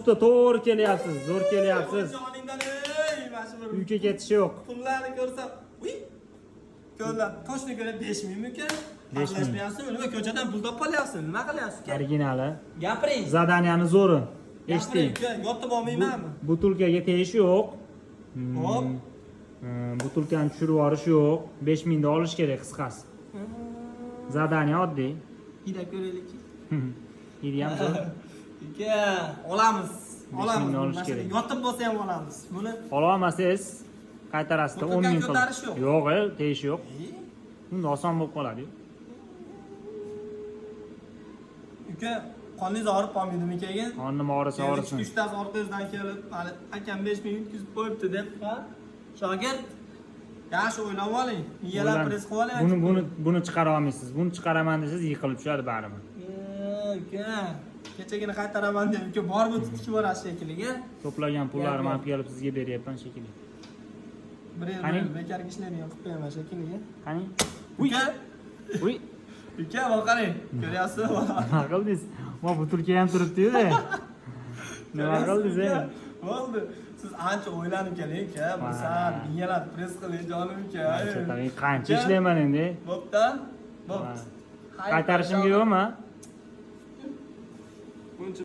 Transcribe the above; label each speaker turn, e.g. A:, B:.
A: Usta to'g'ri kelyapsiz, zo'r kelyapsiz.
B: Joningdan
A: Uyga ketish yo'q.
B: pullarni ko'rsam, uy. Ko'rlar, toshni ko'ra 5000 mikan?
A: 5000.
B: Nima ko'chadan pul topolyapsiz? Nima qilyapsiz?
A: Originali.
B: Gapiring.
A: Zadaniyani zo'ri. Eshiting.
B: Yotib olmaymanmi?
A: Butulkaga tegish yo'q.
B: Hop.
A: Butulkani tushirib yuborish yo'q. 5000 da olish kerak qisqasi. Zadaniya oddiy.
B: Ida ko'raylik.
A: Yidi ham zo'r.
B: Aka, olamiz.
A: 5000 da olish kerak.
B: Yotib bo'lsa ham olamiz. Buni
A: Ola olmasangiz qaytarasizda 10 ming
B: ko'tarish yo'q.
A: Yo'q, tegish yo'q. Bunda oson bo'lib qoladi.
B: Uka, qoningiz og'rib qolmaydimi keyin?
A: Qonim og'risa og'risin.
B: 3 tasi orqangizdan kelib, hali akam 5000 yutkazib qo'yibdi deb, ha? Shogird, yaxshi o'ylab oling. Miyalar press qilib oling.
A: Buni chiqara olmaysiz. Buni chiqaraman desangiz yiqilib tushadi baribir.
B: Uka, kechagina qaytaraman deb uka bormi tutib yuborasiz shekilli,
A: To'plagan pullarimni olib kelib sizga beryapman shekilli.
B: Bir yil bekarga ishlarni ham qilib qo'yaman shekilli.
A: Qani?
B: Uka,
A: Uy,
B: uka, mana qarang. Ko'ryapsizmi?
A: nima qildingiz? Mana butulka ham turibdi-yu. Nima qildingiz?
B: Bo'ldi. Siz ancha o'ylanib keling, uka. Bilsam, miyalar press qiling jonim uka.
A: Qancha ishlayman endi?
B: Bo'pti. Bo'pti.
A: Qaytarishimga yo'qmi?